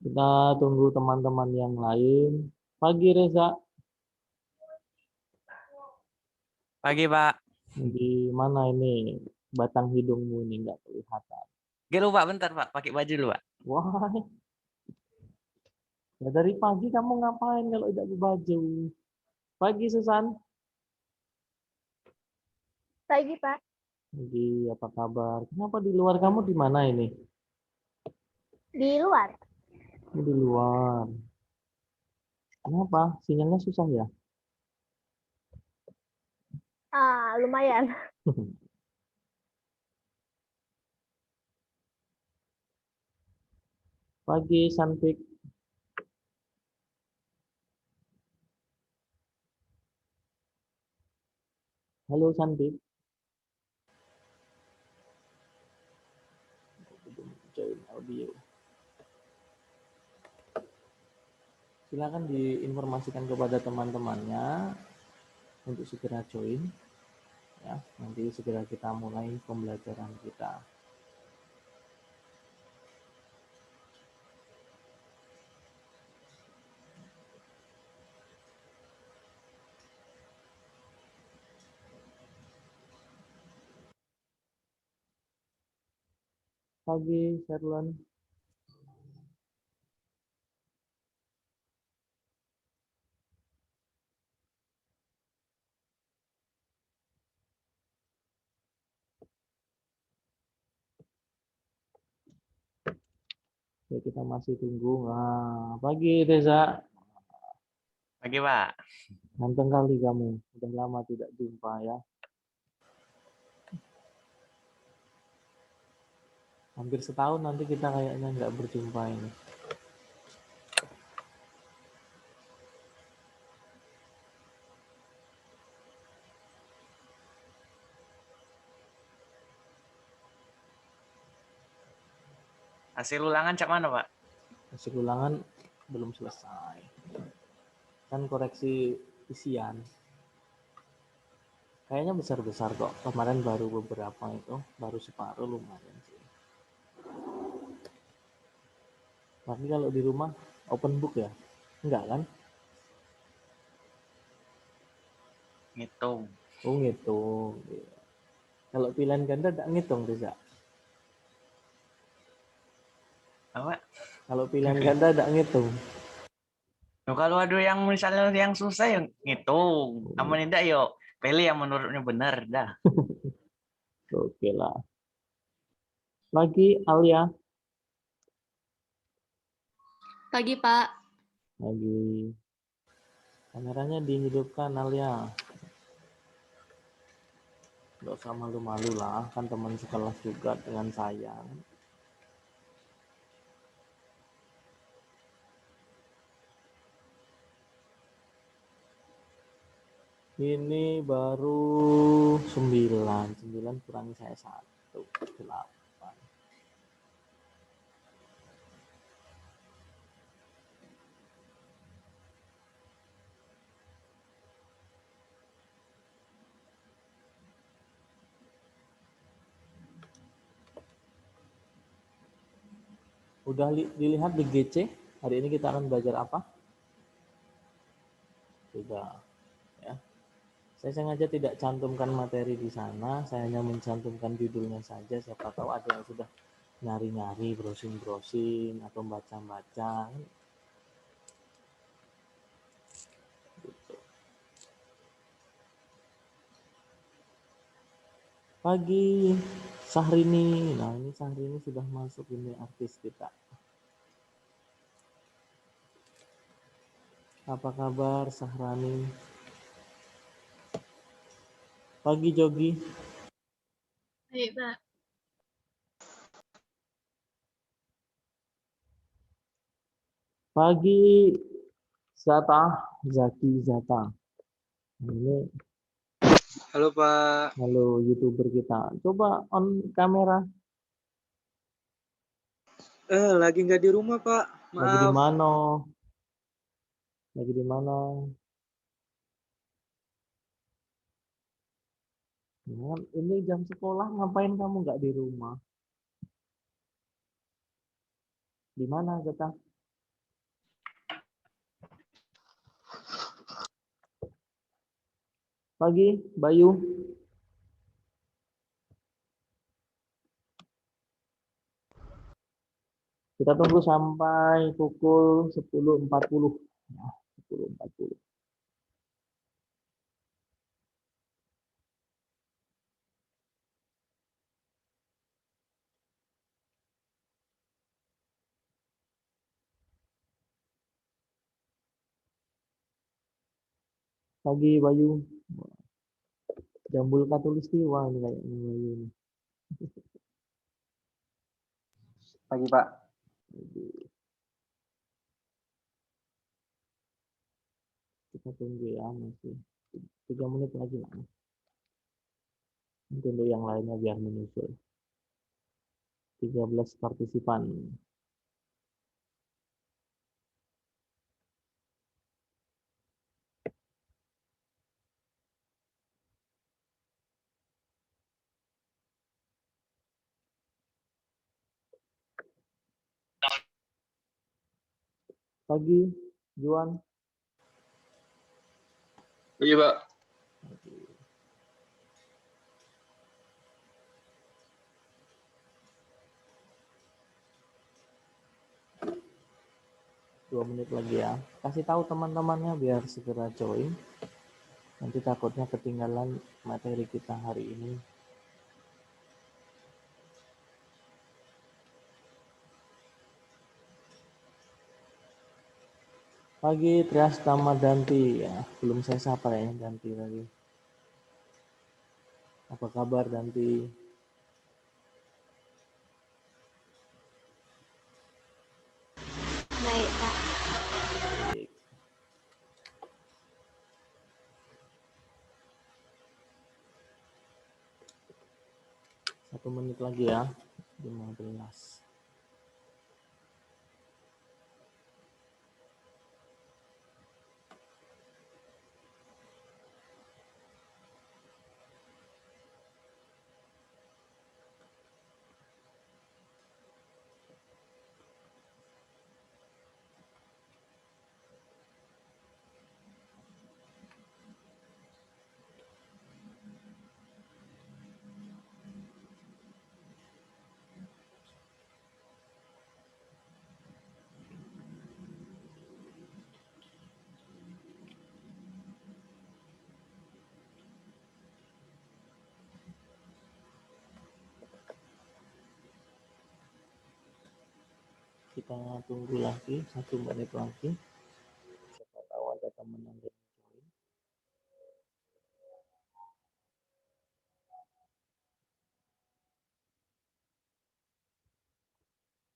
Kita tunggu teman-teman yang lain. Pagi Reza, Pagi, Pak. di mana ini batang hidungmu ini nggak kelihatan. Gak lupa bentar, Pak. Pakai baju dulu, Pak. Wah, ya dari pagi kamu ngapain kalau tidak berbaju? Pagi Susan, Pagi, Pak. di apa kabar? Kenapa di luar kamu di mana ini? Di luar. Kamu di luar. Kenapa? Sinyalnya susah ya? Lumayan. Pagi Santik, halo Santik. Join audio. Silakan diinformasikan kepada teman-temannya untuk segera join. Ya, nanti segera kita mulai pembelajaran kita. Pagi, Sherlon. Ya, kita masih tunggu. Nah, pagi Reza. Pagi, Pak. Ganteng kali kamu. Udah lama tidak jumpa ya. Hampir setahun nanti kita kayaknya nggak berjumpa ini. Hasil ulangan cak mana, Pak? Hasil ulangan belum selesai. Kan koreksi isian. Kayaknya besar-besar kok. Kemarin baru beberapa itu. Baru separuh lumayan sih. Tapi kalau di rumah open book ya? Enggak kan? Ngitung. Oh ngitung. Iya. Kalau pilihan ganda tak ngitung Reza. Apa? Kalau pilihan ganda tak ngitung. Nah, kalau ada yang misalnya yang susah yang ngitung. Oh, Aman tidak, yuk. Pilih yang menurutnya benar, dah. oke lah. Lagi Alia. Pagi, Pak. Lagi. Kameranya dihidupkan Alia. Gak usah malu-malu lah. Kan teman sekelas juga dengan saya. Ini baru 9. 9 kurangi saya 1. 8. Udah dilihat di GC? Hari ini kita akan belajar apa? Sudah. Ya. Saya sengaja tidak cantumkan materi di sana. Saya hanya mencantumkan judulnya saja. Siapa tahu ada yang sudah nyari-nyari, browsing-browsing, atau baca-baca. Gitu. Pagi Sahrini. Nah ini Sahrini sudah masuk, ini artis kita. Apa kabar Sahrani? Pagi Jogi. Baik, Pak. Pagi Zata, Zaki Zata. Ini Halo Pak. halo YouTuber kita. Coba on kamera. Lagi nggak di rumah Pak. Lagi di Maaf. mana? Lagi di mana? Ya, ini jam sekolah, ngapain kamu nggak di rumah? Di mana Zata? Pagi, Bayu. Kita tunggu sampai pukul 10.40. Nah, 10.40. Pagi, Bayu. Jambul Katulistiwa ini kayaknya Bayu ini. Pagi, Pak. Kita tunggu ya, masih 3 menit lagi lah. Tunggu yang lainnya biar menyusul. 13 partisipan. Pagi, Juan. Iya, Pak. Dua menit lagi ya. Kasih tahu teman-temannya biar segera join. Nanti takutnya ketinggalan materi kita hari ini. Pagi, Trias Tama Danti ya. Belum saya sapa ya Danti tadi. Apa kabar Danti? Baik, Pak. Baik. Satu menit lagi ya. 15. Kita tunggu lagi 1 menit lagi. Siapa tahu ada teman yang belum join.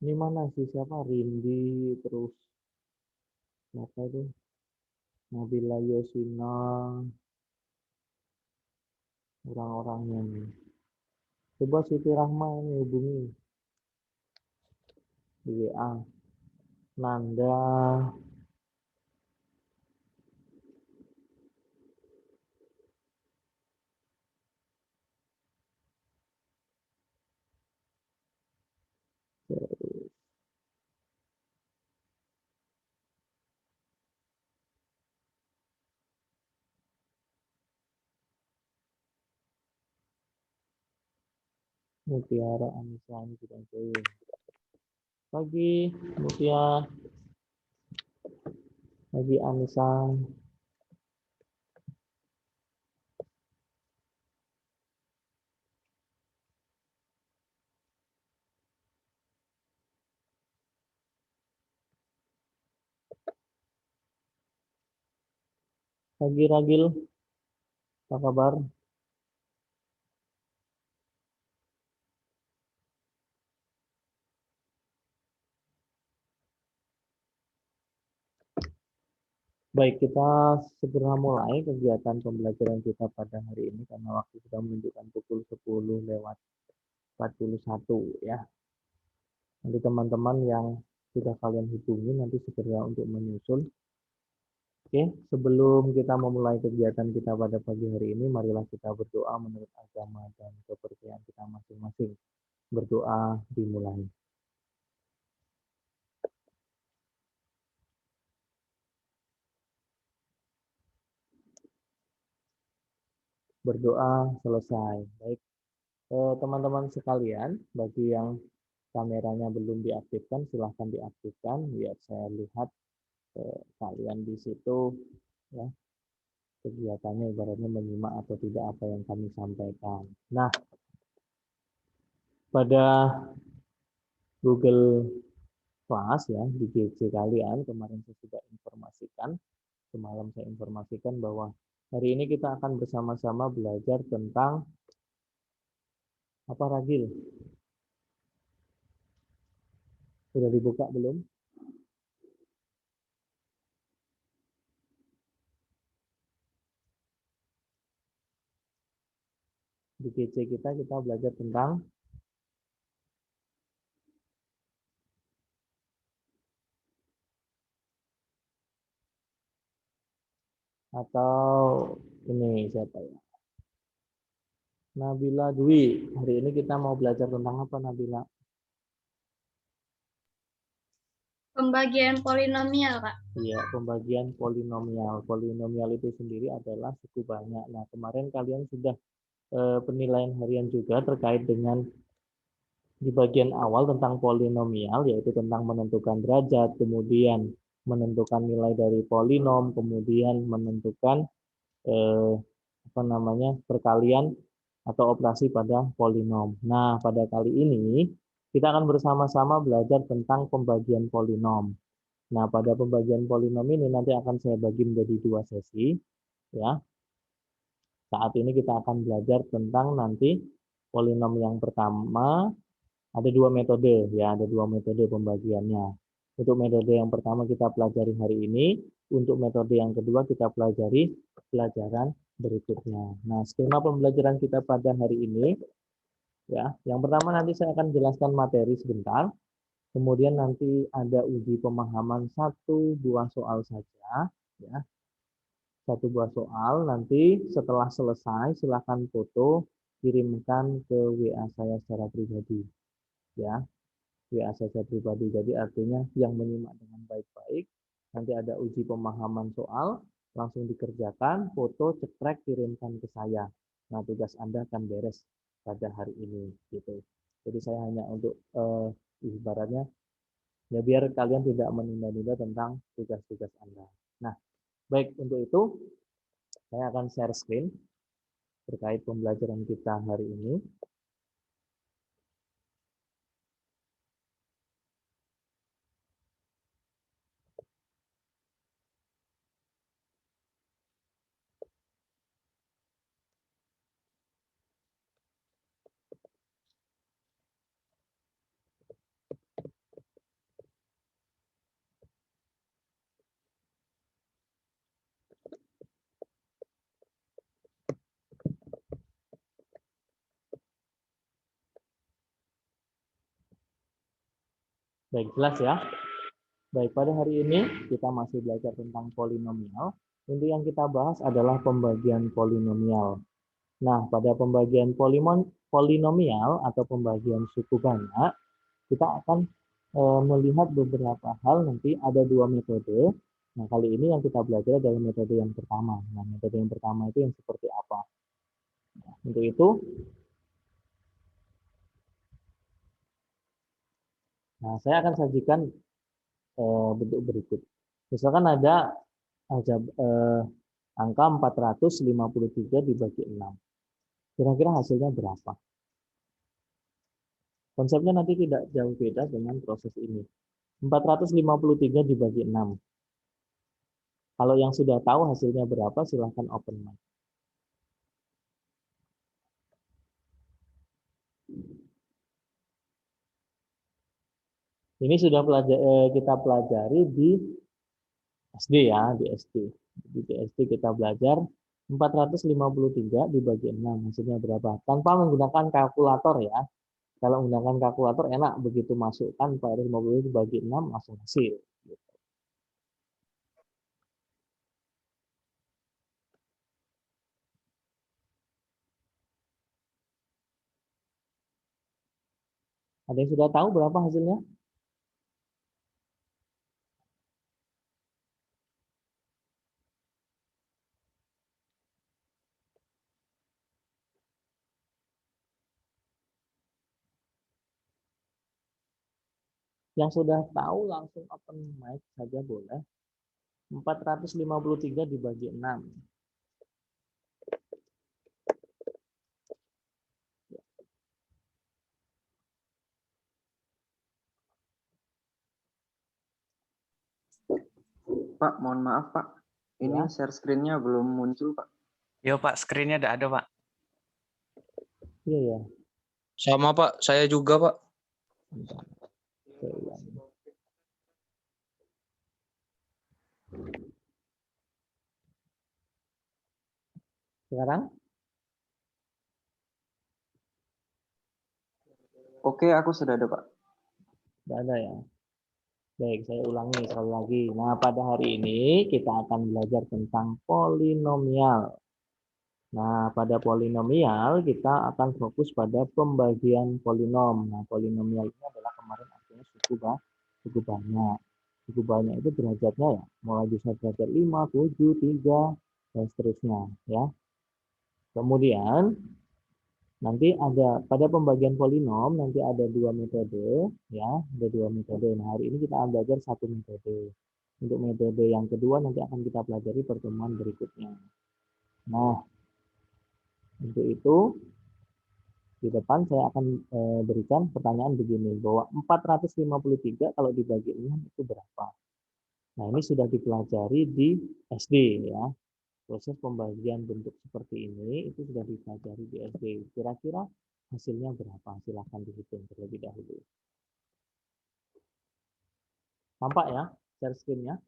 Ini mana sih siapa? Rindi terus siapa itu? Nabila Yosina. Orang-orangnya nih. Coba Siti Rahma ini hubungi di WA. Nanda. Mutiara Anissa ini sudah join. Pagi Mutia. Pagi Anissa. Pagi Ragil. Apa kabar? Baik, kita segera mulai kegiatan pembelajaran kita pada hari ini karena waktu sudah menunjukkan pukul 10 lewat 41 ya. Nanti teman-teman yang sudah kalian hubungi nanti segera untuk menyusul. Oke, sebelum kita memulai kegiatan kita pada pagi hari ini, marilah kita berdoa menurut agama dan kepercayaan kita masing-masing. Berdoa dimulai. berdoa, selesai. Baik, teman-teman sekalian, bagi yang kameranya belum diaktifkan, silahkan diaktifkan biar saya lihat kalian di situ ya, kegiatannya ibaratnya menyimak atau tidak apa yang kami sampaikan. Nah, pada Google Class ya di GC kalian kemarin saya sudah informasikan, semalam saya informasikan bahwa hari ini kita akan bersama-sama belajar tentang apa, Ragil? Sudah dibuka belum? Di GC kita belajar tentang atau ini siapa ya? Nabila Dwi. Hari ini kita mau belajar tentang apa, Nabila? Pembagian polinomial, Kak. Iya, pembagian polinomial. Polinomial itu sendiri adalah suku banyak. Nah, kemarin kalian sudah penilaian harian juga terkait dengan di bagian awal tentang polinomial, yaitu tentang menentukan derajat, kemudian menentukan nilai dari polinom, kemudian menentukan apa namanya, perkalian atau operasi pada polinom. Nah, pada kali ini kita akan bersama-sama belajar tentang pembagian polinom. Nah, pada pembagian polinom ini nanti akan saya bagi menjadi 2 sesi ya. Saat ini kita akan belajar tentang nanti polinom yang pertama, ada 2 metode ya, ada 2 metode pembagiannya. Untuk metode yang pertama kita pelajari hari ini, untuk metode yang kedua kita pelajari pelajaran berikutnya. Nah, skema pembelajaran kita pada hari ini ya, yang pertama nanti saya akan jelaskan materi sebentar. Kemudian nanti ada uji pemahaman 1 buah soal saja ya. 1 buah soal, nanti setelah selesai silakan foto kirimkan ke WA saya secara pribadi ya. WA saya pribadi. Jadi artinya yang menyimak dengan baik-baik, nanti ada uji pemahaman soal, langsung dikerjakan, foto, cekrek, kirimkan ke saya. Nah, tugas Anda akan beres pada hari ini gitu. Jadi saya hanya untuk ibaratnya ya biar kalian tidak menunda-nunda tentang tugas-tugas Anda. Nah, baik, untuk itu saya akan share screen terkait pembelajaran kita hari ini. Baik, jelas ya. Baik, pada hari ini kita masih belajar tentang polinomial. Untuk yang kita bahas adalah pembagian polinomial. Nah, pada pembagian polinomial atau pembagian suku banyak, kita akan melihat beberapa hal. Nanti ada 2 metode. Nah, kali ini yang kita belajar adalah metode yang pertama. Nah, metode yang pertama itu yang seperti apa? Nah, untuk itu, nah, saya akan sajikan bentuk berikut. Misalkan ada angka 453 dibagi 6. Kira-kira hasilnya berapa? Konsepnya nanti tidak jauh beda dengan proses ini. 453 dibagi 6. Kalau yang sudah tahu hasilnya berapa, silahkan open mic. Ini sudah kita pelajari di SD ya, di SD. Di SD kita belajar 453 dibagi 6, hasilnya berapa? Tanpa menggunakan kalkulator ya. Kalau menggunakan kalkulator enak, begitu masukkan 450 dibagi 6 langsung hasil. Ada yang sudah tahu berapa hasilnya? Yang sudah tahu langsung open mic saja boleh. 453 dibagi 6. Pak, mohon maaf Pak. Ini Ya. share screen-nya belum muncul Pak. Yo Pak, screen-nya udah ada Pak. Iya ya. Sama Pak, saya juga Pak. Bentar. Saya ulangi. Sekarang? Oke, aku sudah ada Pak. Tidak ada ya. Baik, saya ulangi sekali lagi. Nah, pada hari ini kita akan belajar tentang polinomial. Nah, pada polinomial kita akan fokus pada pembagian polinom. Nah, polinomial ini adalah kemarin artinya suku banyak. Suku banyak itu derajatnya ya, mulai bisa derajat 5, 7, 3, dan seterusnya. Ya. Kemudian, nanti ada pada pembagian polinom, nanti ada dua metode. Ya, ada dua metode. Nah, hari ini kita akan belajar satu metode. Untuk metode yang kedua nanti akan kita pelajari pertemuan berikutnya. Nah, untuk itu, di depan saya akan berikan pertanyaan begini, bahwa 453 kalau dibagi 6 itu berapa? Nah, ini sudah dipelajari di SD ya. Proses pembagian bentuk seperti ini itu sudah dipelajari di SD. Kira-kira hasilnya berapa? Silahkan dihitung terlebih dahulu. Tampak ya share screen-nya?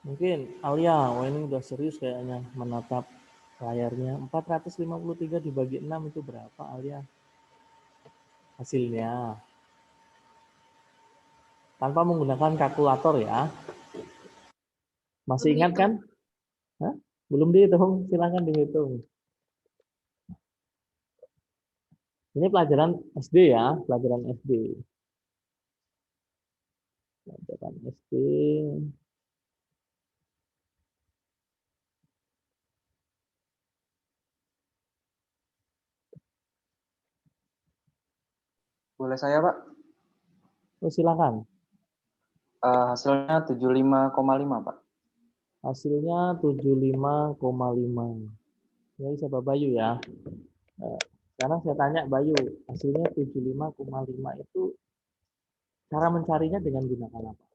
Mungkin Alia, wah ini udah serius kayaknya menatap layarnya. 453 dibagi 6 itu berapa Alia? Hasilnya. Tanpa menggunakan kalkulator ya. Masih ingat kan? Hah? Belum dihitung, silakan dihitung. Ini pelajaran SD ya, pelajaran SD. Pelajaran SD. Boleh saya Pak? Oh, silakan. Hasilnya 75,5 Pak. Hasilnya 75,5. Ya, siapa Bayu ya? Sekarang saya tanya Bayu, hasilnya 75,5 itu cara mencarinya dengan gunakan apa?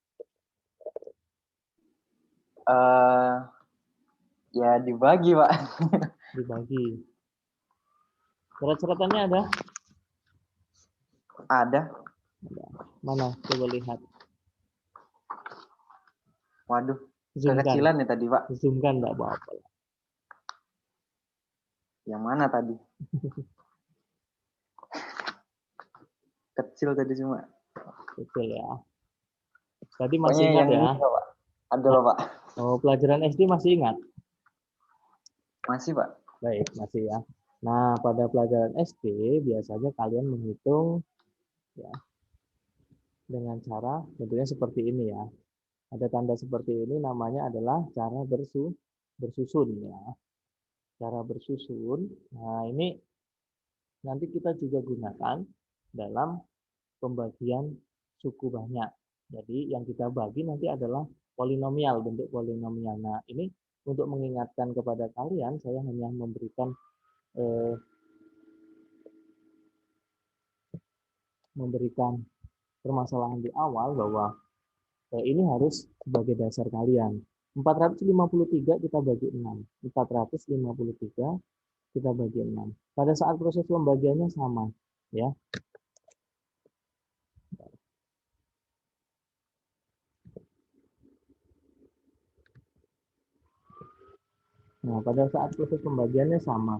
Ya dibagi Pak. Dibagi. Coret-coretannya ada? Ada. Mana? Coba lihat. Waduh, Zoomkan. kekecilan ya tadi Pak. Zoomkan enggak apa-apa. Yang mana tadi? Kecil tadi cuma. Betul ya. Tadi Pokoknya masih ingat yang ya? ini loh, Pak. Ada loh Pak. Oh, pelajaran SD masih ingat? Masih Pak. Baik, masih ya. Nah, pada pelajaran SD biasanya kalian menghitung ya dengan cara tentunya seperti ini ya. Ada tanda seperti ini namanya adalah cara bersusun ya. Cara bersusun. Nah, ini nanti kita juga gunakan dalam pembagian suku banyak. Jadi yang kita bagi nanti adalah polinomial, bentuk polinomial. Nah, ini untuk mengingatkan kepada kalian, saya hanya memberikan permasalahan di awal bahwa ini harus sebagai dasar kalian. 453 kita bagi 6. 453 kita bagi 6. Pada saat proses pembagiannya sama, ya. Nah, pada saat proses pembagiannya sama.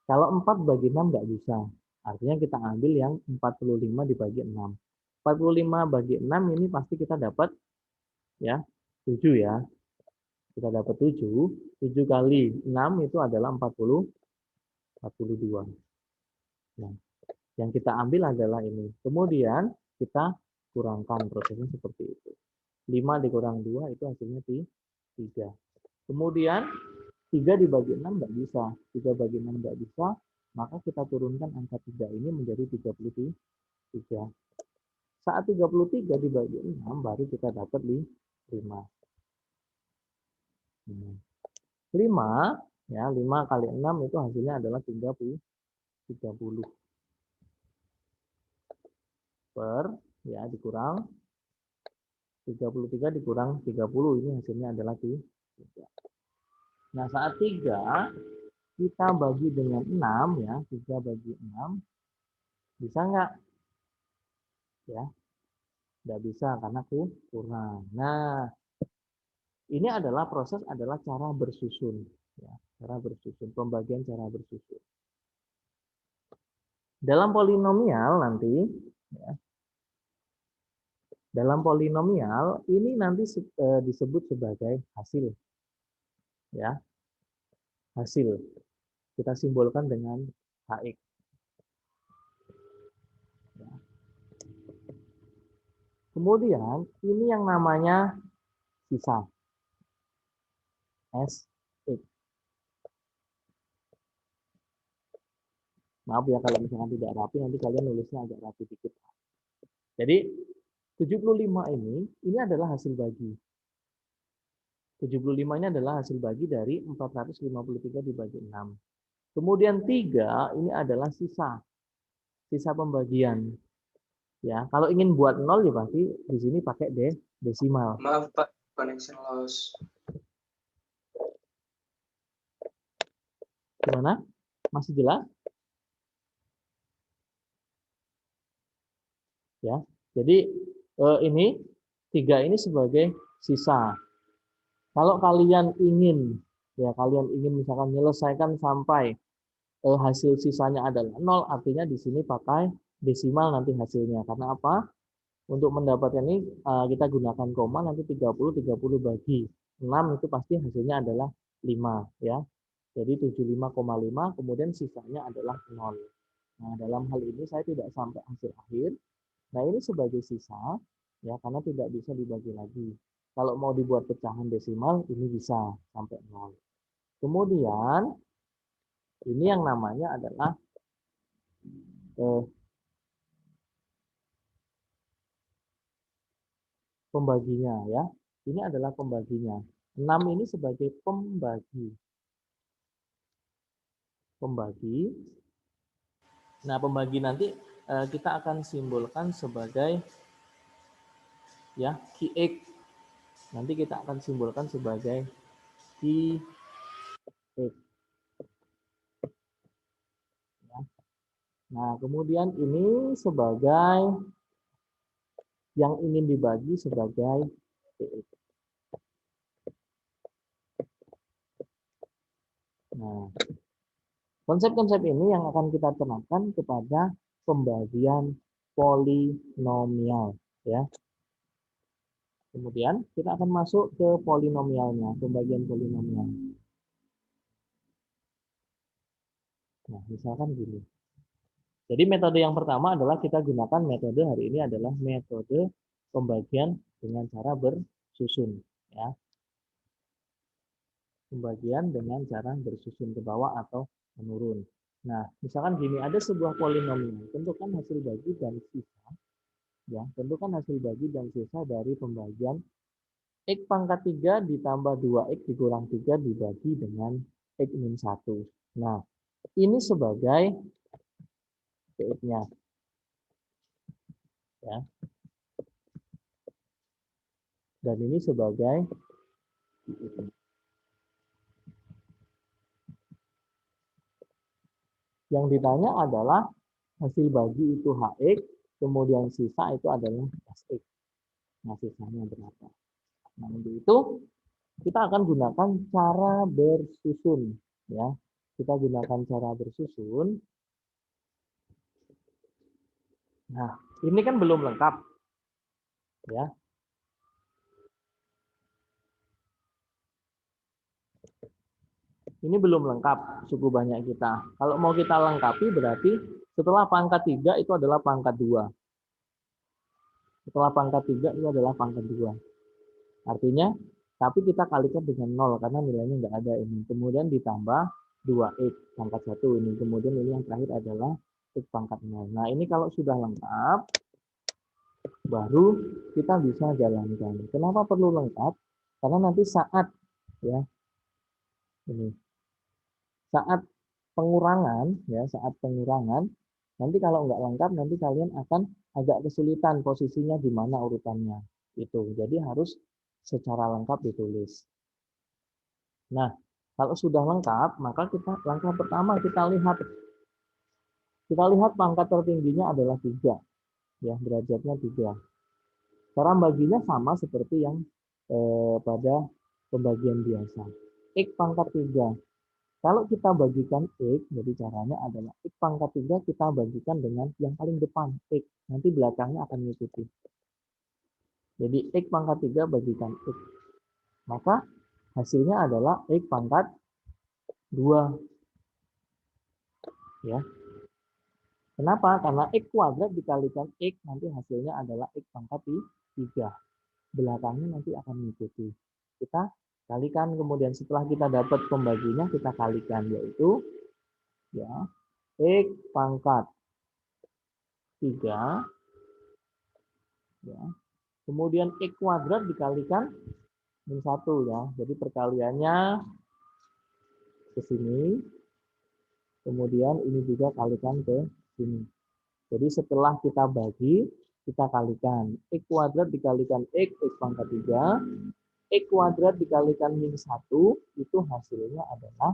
Kalau 4 bagi 6 nggak bisa. Artinya kita ambil yang 45 dibagi 6. 45 bagi 6 ini pasti kita dapat ya 7 ya. Kita dapat 7. 7 kali 6 itu adalah 42. Nah, Yang kita ambil adalah ini. Kemudian kita kurangkan, prosesnya seperti itu. 5 dikurang 2 itu hasilnya 3. Kemudian 3 dibagi 6 nggak bisa. 3 bagi 6 nggak bisa, maka kita turunkan angka 3 ini menjadi 33. Saat 33 dibagi 6 baru kita dapat 5. 5 ya, 5 kali 6 itu hasilnya adalah 30 per ya dikurang 33 dikurang 30 ini hasilnya adalah 3. Nah, saat 3 kita bagi dengan 6 ya, 3 bagi 6 bisa nggak? Ya, nggak bisa karena kurang. Nah, ini adalah cara bersusun ya, cara bersusun, pembagian cara bersusun. Dalam polinomial nanti ya, dalam polinomial ini nanti disebut sebagai hasil ya. Hasil kita simbolkan dengan HX. Ya. Kemudian ini yang namanya sisa SX. Maaf ya kalau misalkan tidak rapi, nanti kalian nulisnya agak rapi dikit. Jadi 75 ini adalah hasil bagi. 75 ini adalah hasil bagi dari 453 dibagi 6. Kemudian 3 ini adalah sisa pembagian. Ya, kalau ingin buat 0 ya pasti di sini pakai desimal. Maaf Pak, connection loss. Gimana? Masih jelas? Ya. Jadi ini 3 ini sebagai sisa. Kalau kalian ingin misalkan menyelesaikan sampai hasil sisanya adalah 0, artinya di sini pakai desimal nanti hasilnya. Karena apa? Untuk mendapatkan ini kita gunakan koma, nanti 30 bagi 6 itu pasti hasilnya adalah 5 ya. Jadi 75,5 kemudian sisanya adalah 0. Nah, dalam hal ini saya tidak sampai hasil akhir. Nah, ini sebagai sisa ya karena tidak bisa dibagi lagi. Kalau mau dibuat pecahan desimal ini bisa sampai 0. Kemudian ini yang namanya adalah pembaginya ya. Ini adalah pembaginya. 6 ini sebagai pembagi. Nah, pembagi nanti kita akan simbolkan sebagai ya QX. Nanti kita akan simbolkan sebagai QX. Ya. Nah, kemudian ini sebagai yang ingin dibagi sebagai QX. Nah, konsep-konsep ini yang akan kita terapkan kepada pembagian polinomial ya. Kemudian kita akan masuk ke polinomialnya, pembagian polinomial. Nah, misalkan gini. Jadi metode yang pertama adalah kita gunakan metode hari ini adalah metode pembagian dengan cara bersusun ya. Pembagian dengan cara bersusun ke bawah atau menurun. Nah, misalkan gini, ada sebuah polinomial, tentukan hasil bagi dan sisa. Ya, tentukan hasil bagi dan sisa dari pembagian X pangkat 3 ditambah 2X dikurang 3 dibagi dengan X min 1. Nah, ini sebagai PX-nya. Ya. Dan ini sebagai yang ditanya adalah hasil bagi itu HX, kemudian sisa itu adalah SX. Nah, sisanya berapa? Nah, untuk itu kita akan gunakan cara bersusun ya. Kita gunakan cara bersusun. Nah, ini kan belum lengkap ya. Ini belum lengkap suku banyak kita. Kalau mau kita lengkapi berarti Setelah pangkat 3 itu adalah pangkat 2. Setelah pangkat 3 itu adalah pangkat 2. Artinya, tapi kita kalikan dengan 0 karena nilainya nggak ada ini. Kemudian ditambah 2x pangkat 1 ini. Kemudian ini yang terakhir adalah x pangkat 0. Nah, ini kalau sudah lengkap, baru kita bisa jalankan. Kenapa perlu lengkap? Karena nanti saat ya ini saat pengurangan ya saat pengurangan nanti kalau nggak lengkap nanti kalian akan agak kesulitan posisinya di mana urutannya itu. Jadi harus secara lengkap ditulis. Nah, kalau sudah lengkap maka kita langkah pertama kita lihat pangkat tertingginya adalah 3 ya, derajatnya 3. Cara baginya sama seperti yang pada pembagian biasa. X pangkat 3. Kalau kita bagikan X, jadi caranya adalah X pangkat 3 kita bagikan dengan yang paling depan, X. Nanti belakangnya akan mengikuti. Jadi X pangkat 3 bagikan X. Maka hasilnya adalah X pangkat 2. Ya. Kenapa? Karena X kuadrat dikalikan X, nanti hasilnya adalah X pangkat 3. Belakangnya nanti akan mengikuti. Kita kalikan, kemudian setelah kita dapat pembaginya kita kalikan, yaitu ya X pangkat 3 ya. Kemudian X kuadrat dikalikan min 1 ya. Jadi perkaliannya ke sini. Kemudian ini juga kalikan ke sini. Jadi setelah kita bagi, kita kalikan. X kuadrat dikalikan X pangkat 3. X kuadrat dikalikan min 1, itu hasilnya adalah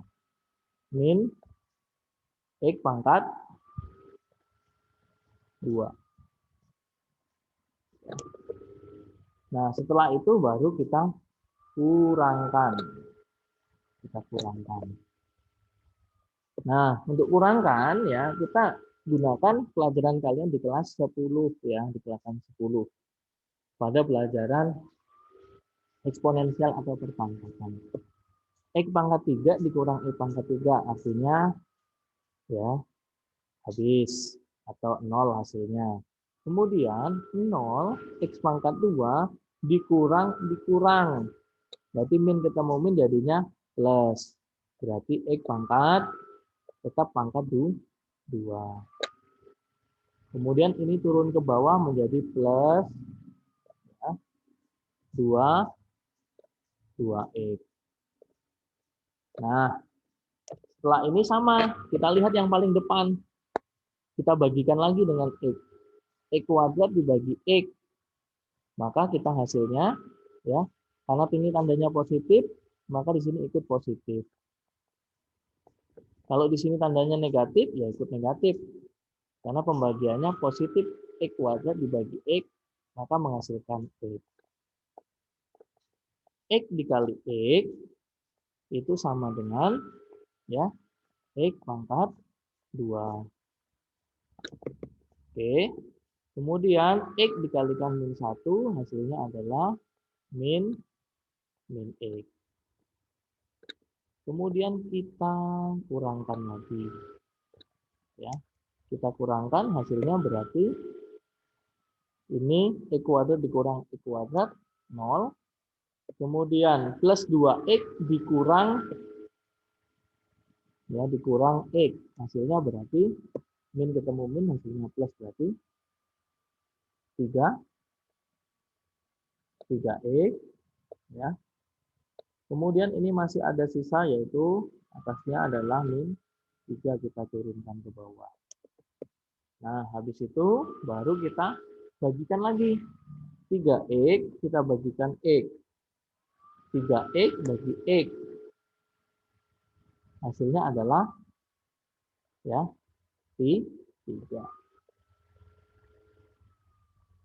min X pangkat 2. Nah, setelah itu baru kita kurangkan. Nah, untuk kurangkan ya, kita gunakan pelajaran kalian di kelas 10 ya, di kelas 10. Pada pelajaran eksponensial atau perpangkatan. X pangkat 3 dikurang X pangkat 3 artinya ya habis atau 0 hasilnya. Kemudian 0 X pangkat 2 dikurang. Berarti min ketemu min jadinya plus. Berarti X pangkat tetap pangkat 2. Kemudian ini turun ke bawah menjadi plus ya, 2x. Nah, setelah ini sama, kita lihat yang paling depan. Kita bagikan lagi dengan X. X kuadrat dibagi X. Maka kita hasilnya, ya, karena ini tandanya positif, maka di sini ikut positif. Kalau di sini tandanya negatif, ya ikut negatif. Karena pembagiannya positif, X kuadrat dibagi X, maka menghasilkan X. X dikali X itu sama dengan ya X pangkat 2. Oke. Kemudian X dikalikan min 1 hasilnya adalah min X. Kemudian kita kurangkan lagi. Ya. Kita kurangkan hasilnya berarti ini X kuadrat dikurang X kuadrat 0. Kemudian plus 2x dikurang ya dikurang x. Hasilnya berarti min ketemu min hasilnya plus berarti 3x ya. Kemudian ini masih ada sisa yaitu atasnya adalah min 3 kita turunkan ke bawah. Nah, habis itu baru kita bagikan lagi. 3x kita bagikan x. 3x bagi x. Hasilnya adalah ya 3.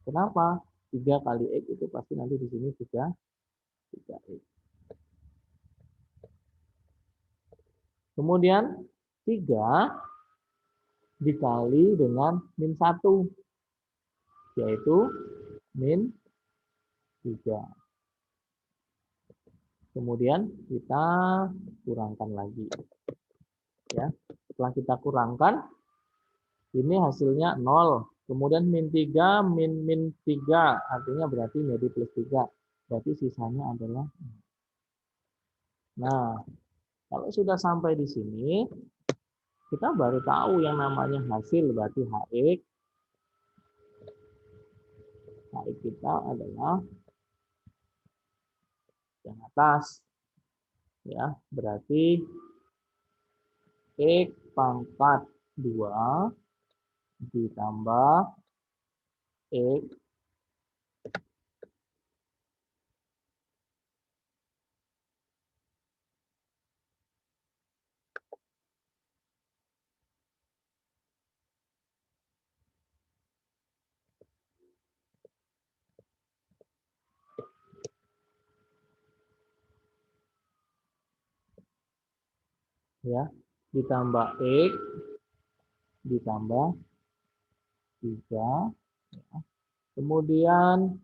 Kenapa? 3 kali x itu pasti nanti di sini 3x. Kemudian 3 dikali dengan min 1 yaitu min 3. Kemudian kita kurangkan lagi. Ya. Setelah kita kurangkan, Ini hasilnya 0. Kemudian min 3, min 3. Artinya berarti menjadi plus 3. Berarti sisanya adalah. Nah, kalau sudah sampai di sini, kita baru tahu yang namanya hasil. Berarti HX. HX kita adalah yang atas. Ya, berarti X pangkat 2 ditambah X ya ditambah X ditambah 3. Kemudian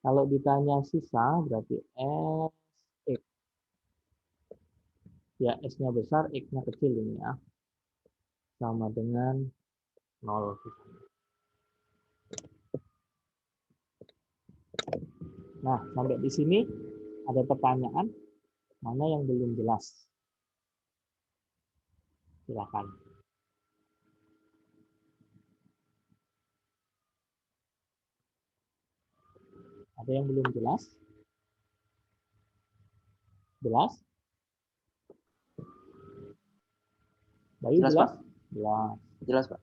kalau ditanya sisa berarti X. Ya, S-nya besar, X-nya kecil ini ya. Sama dengan 0. Nah, sampai di sini ada pertanyaan, mana yang belum jelas? Silakan. Ada yang belum jelas? Jelas? Bayu Jelas, jelas? Pak. Jelas. Jelas, Pak.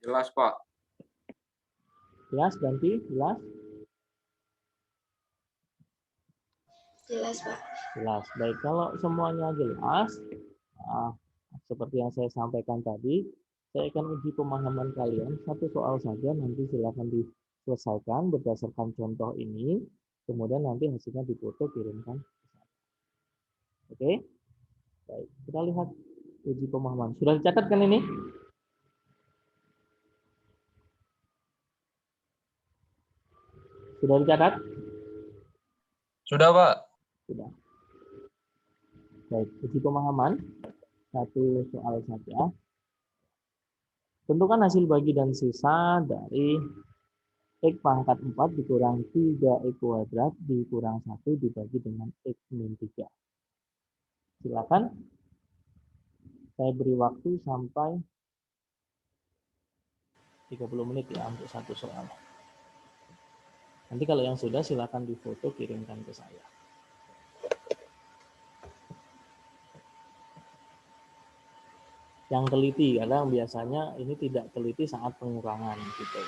Jelas, Pak. Jelas, ganti? Jelas? Jelas, Pak. Jelas. Baik, kalau semuanya jelas, nah, seperti yang saya sampaikan tadi, saya akan uji pemahaman kalian. Satu soal saja, nanti silakan diselesaikan berdasarkan contoh ini. Kemudian nanti hasilnya difoto, kirimkan. Oke? Baik, kita lihat uji pemahaman. Sudah dicatat kan ini? Sudah dicatat? Sudah, Pak. Sudah. Baik, uji pemahaman. Satu soal saja. Tentukan hasil bagi dan sisa dari X pangkat 4 dikurang 3X kuadrat dikurang 1 dibagi dengan X min 3. Silakan. Saya beri waktu sampai 30 menit ya untuk satu soal. Nanti kalau yang sudah silakan difoto kirimkan ke saya. Yang teliti, kadang biasanya ini tidak teliti saat pengurangan gitu.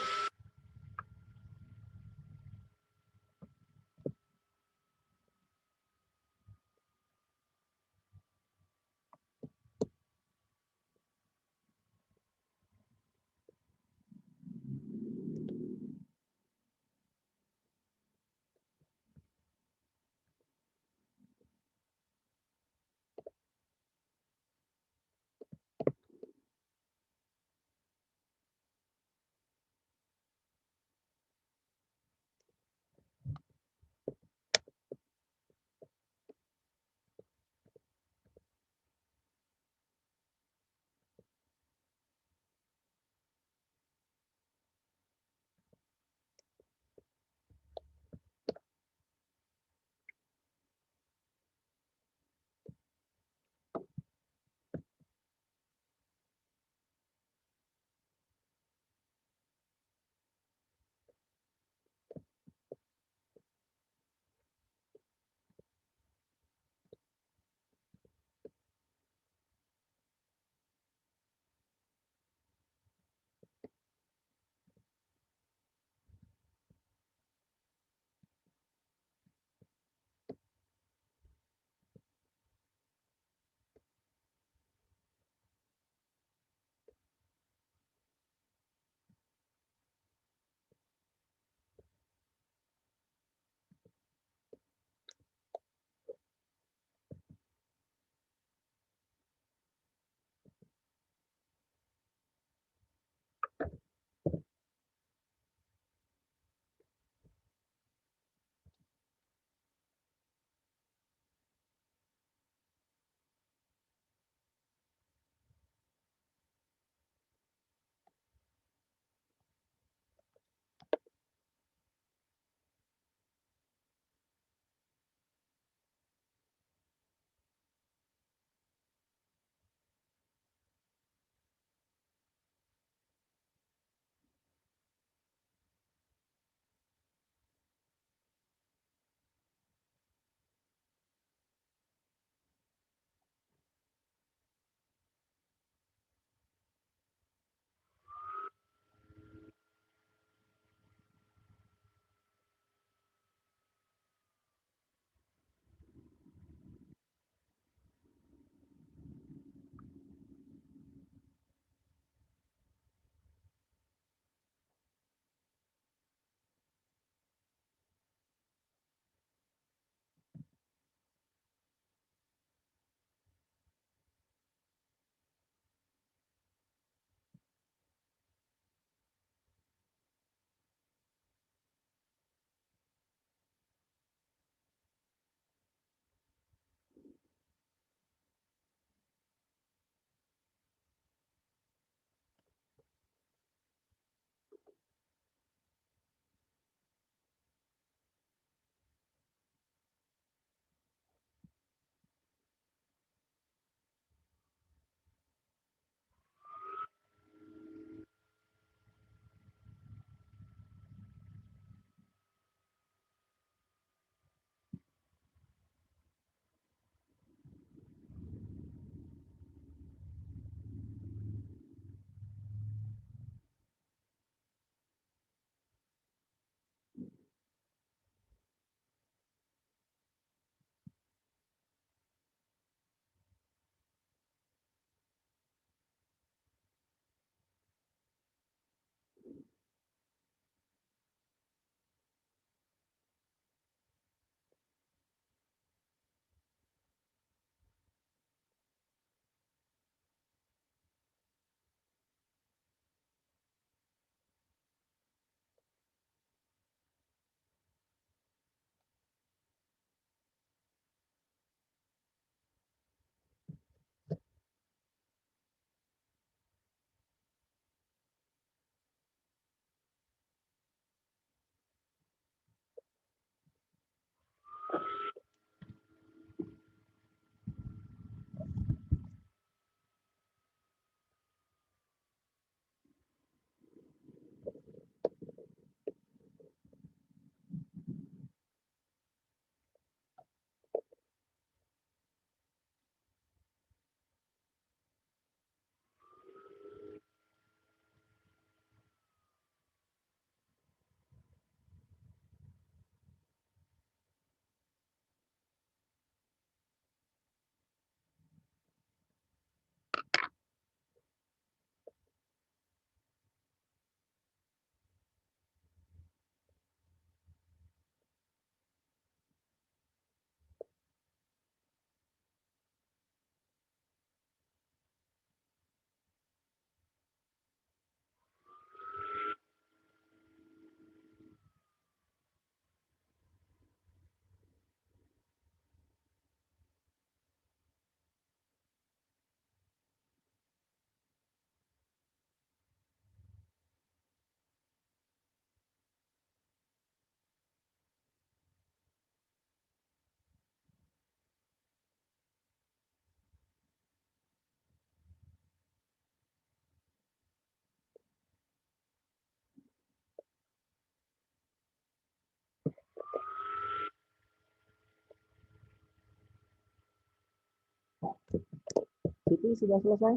Siti sudah selesai?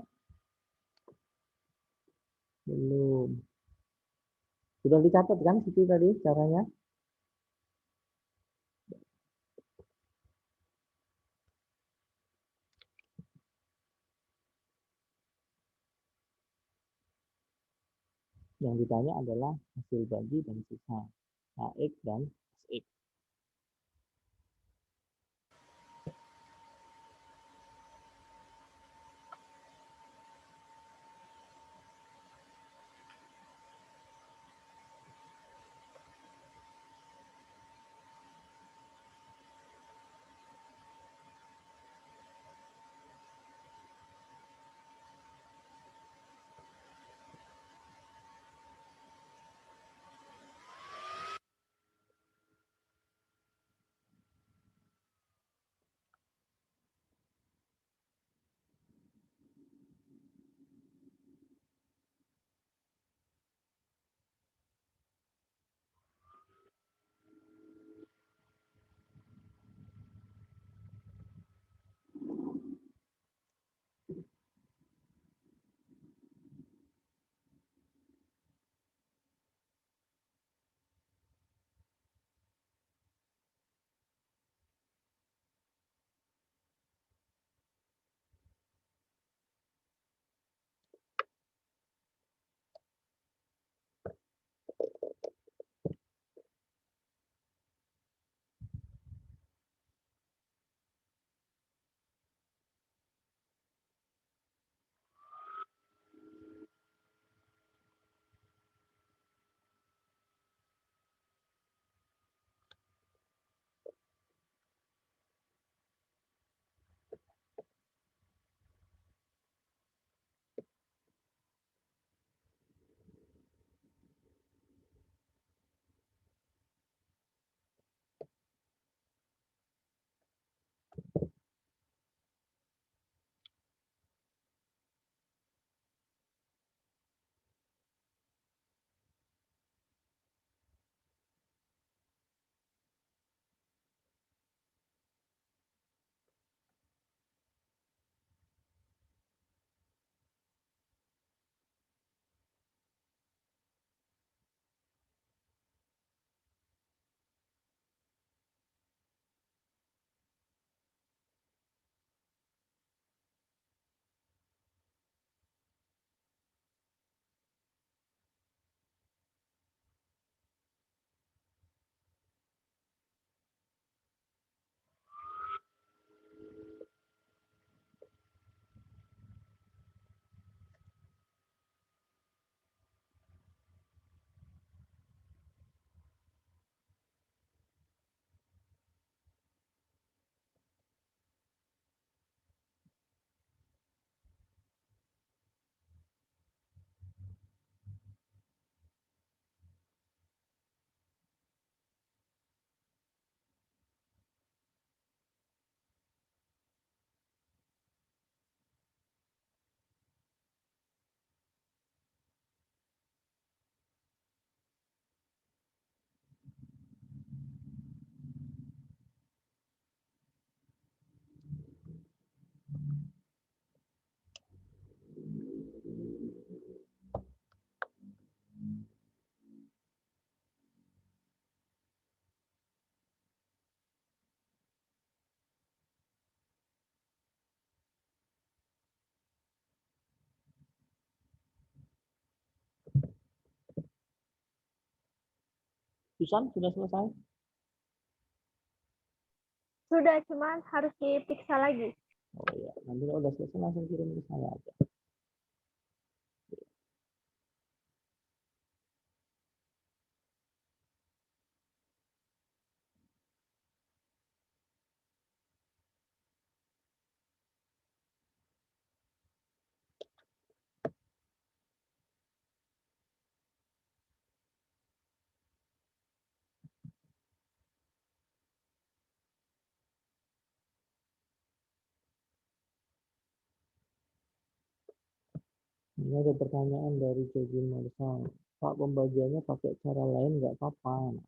Belum. Sudah dicatat kan Siti tadi caranya? Yang ditanya adalah hasil bagi dan sisa. AX dan SX. Susan sudah selesai? Sudah, cuman harus diperiksa lagi. Oh iya, nanti kalau udah selesai langsung kirim ke saya aja. Ini ada pertanyaan dari Jogin Marsal. Pak, pembagiannya pakai cara lain nggak apa-apa. Nah,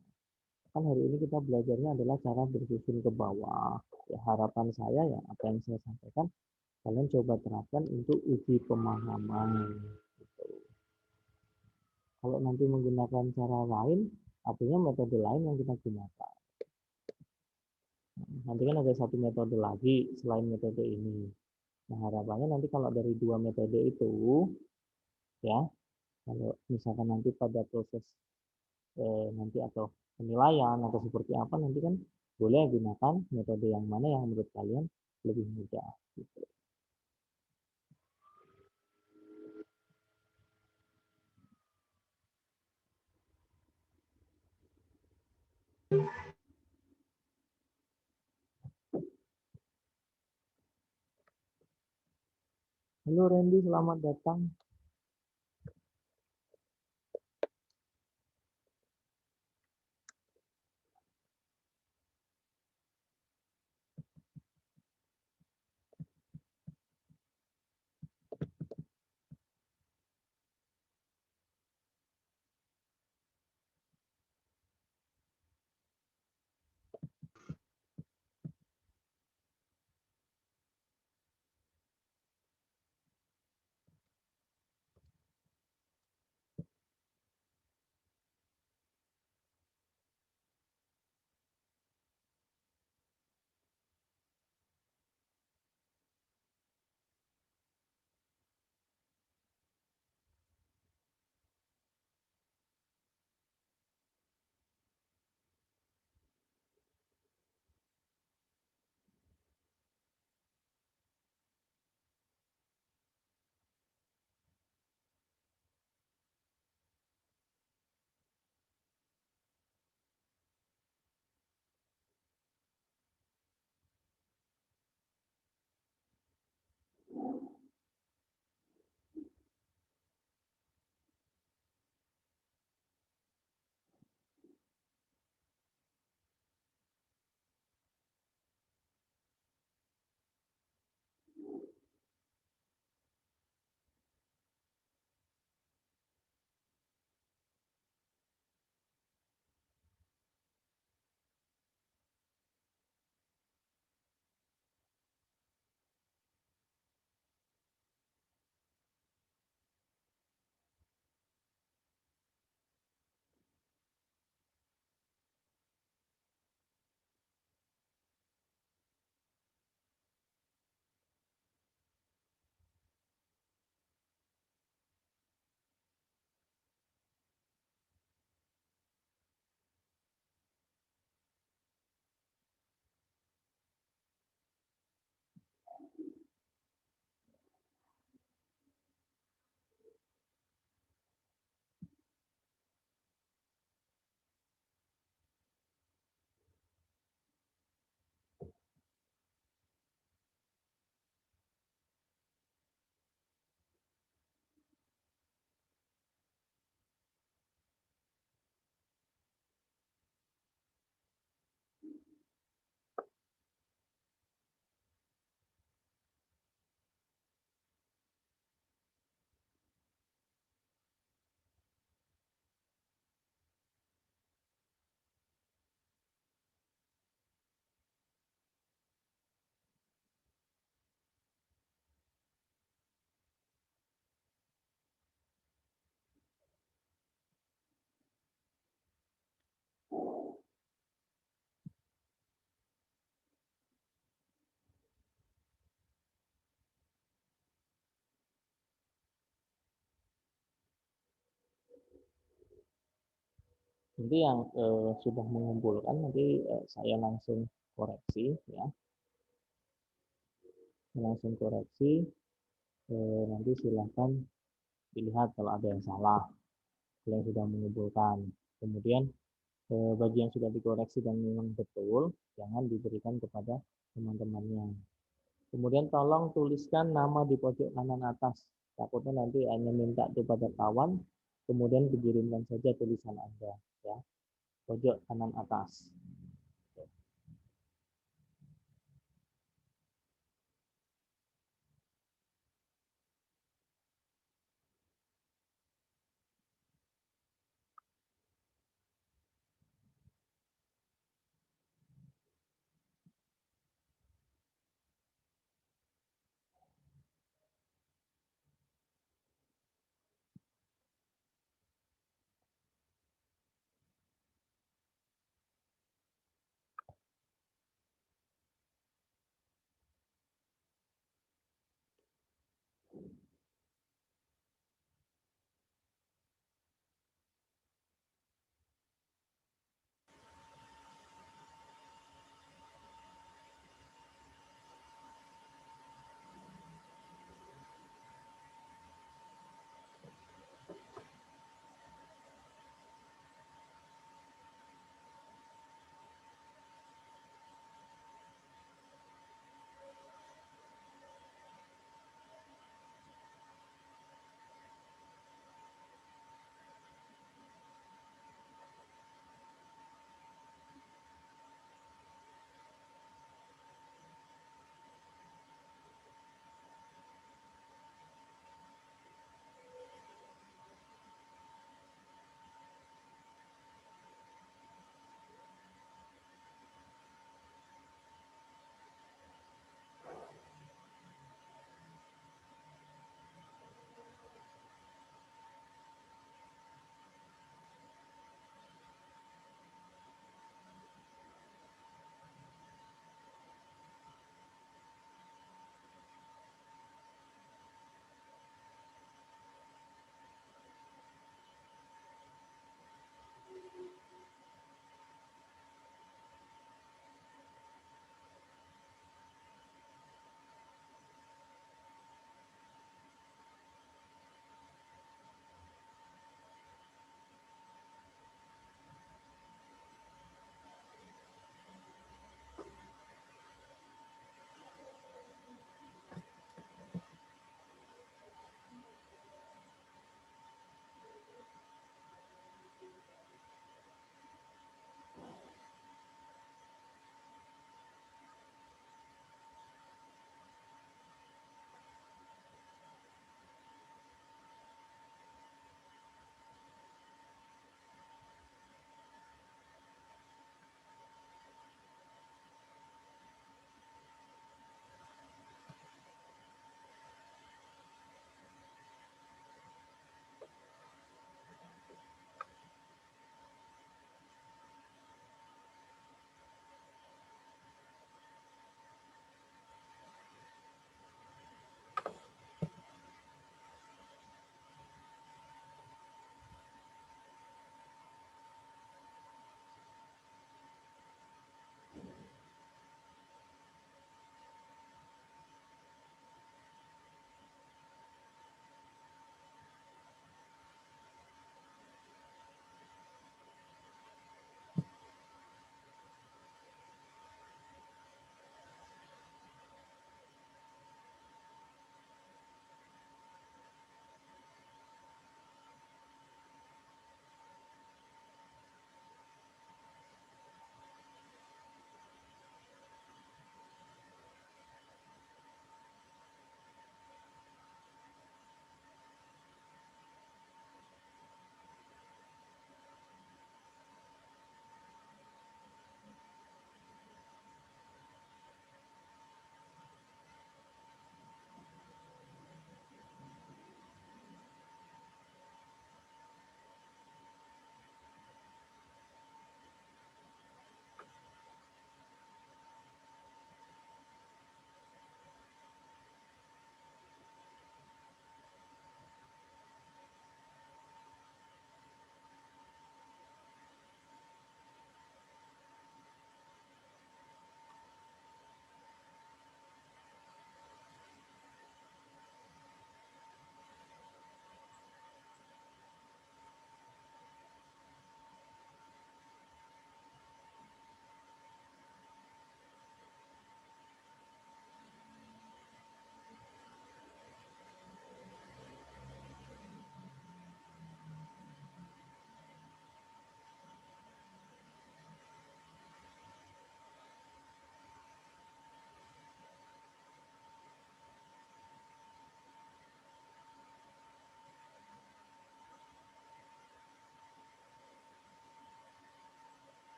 kan hari ini kita belajarnya adalah cara bersusun ke bawah. Ya, harapan saya ya apa yang saya sampaikan kalian coba terapkan untuk uji pemahaman gitu. Kalau nanti menggunakan cara lain, artinya metode lain yang kita gunakan. Nanti kan ada satu metode lagi selain metode ini. Nah, harapannya nanti kalau dari dua metode itu, ya, kalau misalkan nanti pada proses nanti atau penilaian atau seperti apa, nanti kan boleh gunakan metode yang mana yang menurut kalian lebih mudah. Gitu. Halo Randy, selamat datang. Nanti yang sudah mengumpulkan nanti saya langsung koreksi ya, langsung koreksi. Nanti silahkan dilihat kalau ada yang salah, yang sudah mengumpulkan. Kemudian bagi yang sudah dikoreksi dan memang betul, jangan diberikan kepada teman-temannya. Kemudian tolong tuliskan nama di pojok kanan atas. Takutnya nanti hanya minta kepada kawan, kemudian dikirimkan saja tulisan Anda ya. Pojok kanan atas.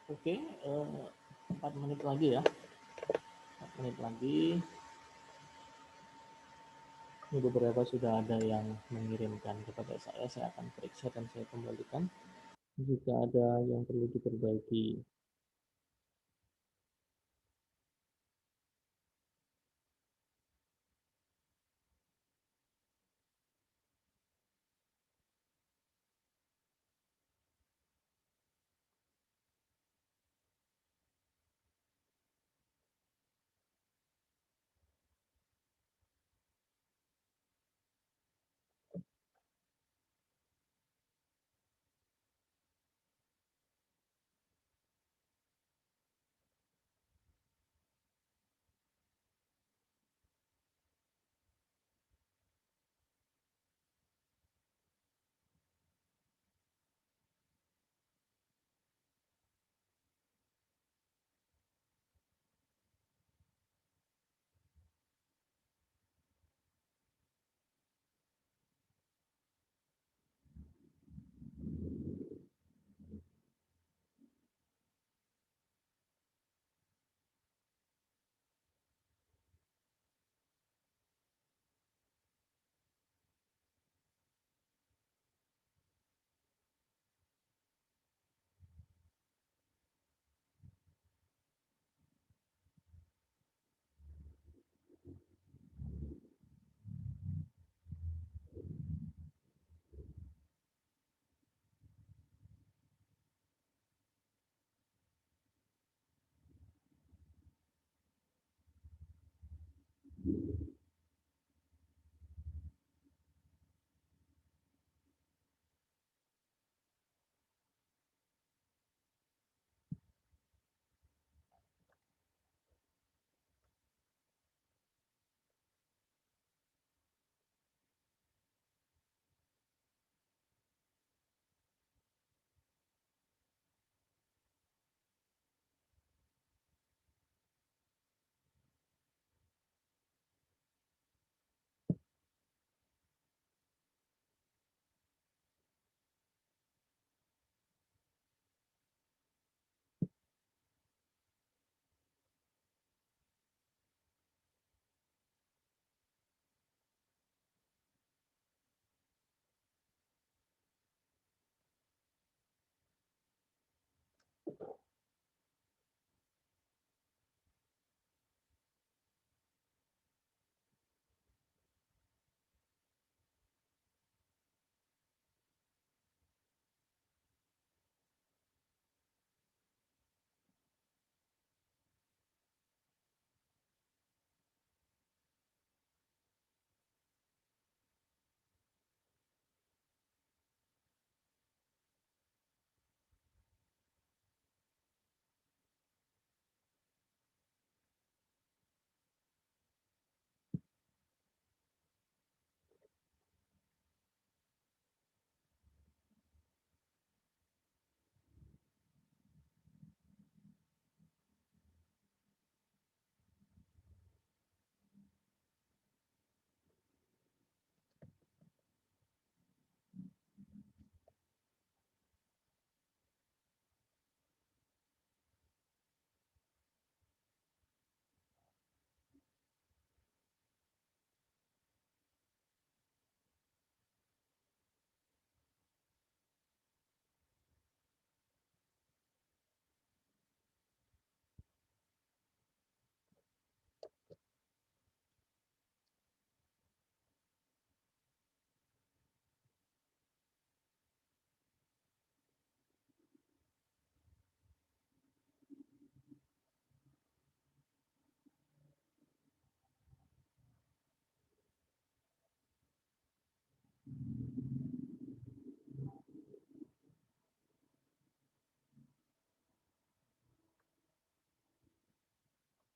Oke, 4 menit lagi ya. 4 menit lagi. Ini beberapa sudah ada yang mengirimkan kepada saya akan periksa dan saya kembalikan. Jika ada yang perlu diperbaiki.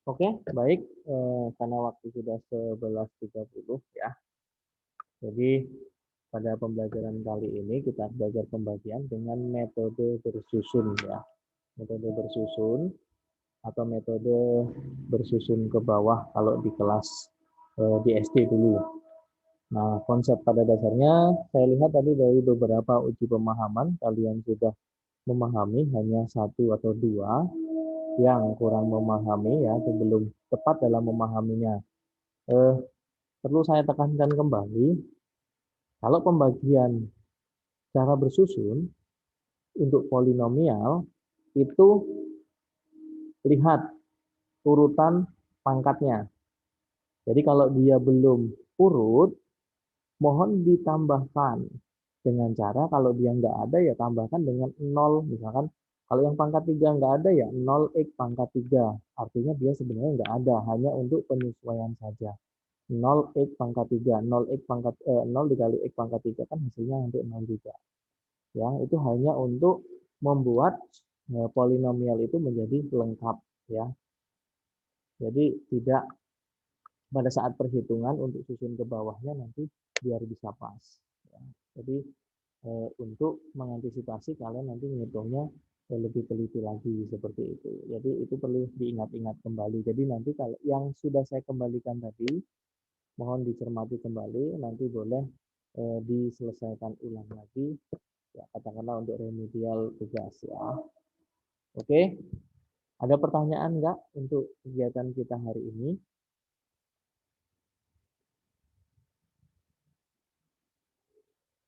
Oke, baik. Karena waktu sudah 11.30 ya. Jadi pada pembelajaran kali ini kita belajar pembagian dengan metode bersusun ya. Metode bersusun atau metode bersusun ke bawah kalau di kelas di SD dulu. Nah, konsep pada dasarnya saya lihat tadi dari beberapa uji pemahaman kalian sudah memahami, hanya satu atau dua yang kurang memahami ya, atau belum tepat dalam memahaminya. Perlu saya tekankan kembali, kalau pembagian cara bersusun untuk polinomial itu lihat urutan pangkatnya. Jadi kalau dia belum urut, mohon ditambahkan dengan cara kalau dia nggak ada ya tambahkan dengan 0. Misalkan kalau yang pangkat 3 nggak ada ya 0x pangkat 3. Artinya dia sebenarnya nggak ada, hanya untuk penyesuaian saja. 0x pangkat 3, 0x pangkat 0 dikali x pangkat 3 kan hasilnya untuk 0 juga. Ya, itu hanya untuk membuat polinomial itu menjadi lengkap ya. Jadi tidak pada saat perhitungan untuk susun ke bawahnya nanti biar bisa pas. Ya. Jadi untuk mengantisipasi kalian nanti ngitungnya lebih teliti lagi seperti itu. Jadi itu perlu diingat-ingat kembali. Jadi nanti kalau yang sudah saya kembalikan tadi, mohon dicermati kembali. Nanti boleh diselesaikan ulang lagi. Ya, katakanlah untuk remedial tugas ya. Oke, ada pertanyaan nggak untuk kegiatan kita hari ini?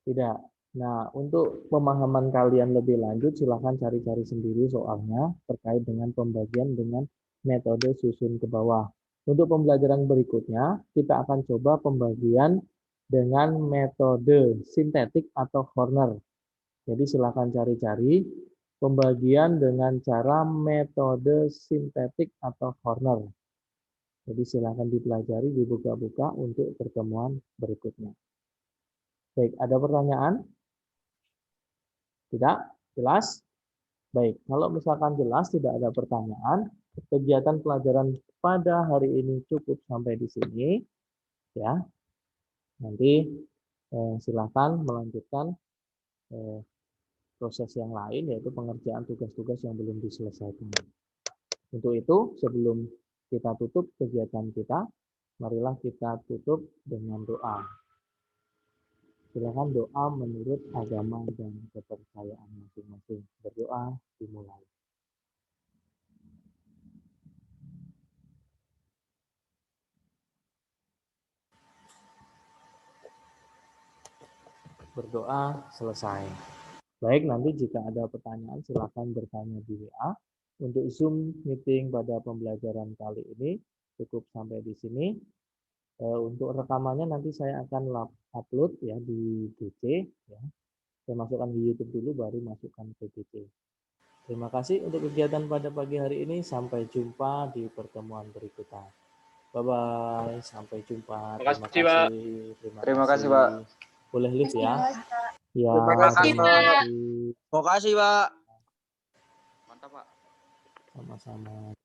Tidak. Nah, untuk pemahaman kalian lebih lanjut, silahkan cari-cari sendiri soalnya terkait dengan pembagian dengan metode susun ke bawah. Untuk pembelajaran berikutnya, kita akan coba pembagian dengan metode sintetik atau Horner. Jadi silahkan cari-cari pembagian dengan cara metode sintetik atau Horner. Jadi silahkan dipelajari, dibuka-buka untuk pertemuan berikutnya. Baik, ada pertanyaan? Tidak? Jelas? Baik, kalau misalkan jelas tidak ada pertanyaan, kegiatan pelajaran pada hari ini cukup sampai di sini. Ya, nanti silakan melanjutkan proses yang lain, yaitu pengerjaan tugas-tugas yang belum diselesaikan. Untuk itu, sebelum kita tutup kegiatan kita, marilah kita tutup dengan doa. Silakan doa menurut agama dan kepercayaan masing-masing. Berdoa dimulai. Berdoa selesai. Baik, nanti jika ada pertanyaan silakan bertanya di WA. Untuk Zoom meeting pada pembelajaran kali ini cukup sampai di sini. Untuk rekamannya nanti saya akan upload ya di GC ya. Saya masukkan di YouTube dulu baru masukkan ke GC. Terima kasih untuk kegiatan pada pagi hari ini. Sampai jumpa di pertemuan berikutnya. Bye-bye. Sampai jumpa. Terima kasih. Terima kasih, Pak. Boleh lift ya. Ya, Terima kasih, terima Pak. kasih. Terima kasih, Pak. Mantap, Pak. Sama-sama.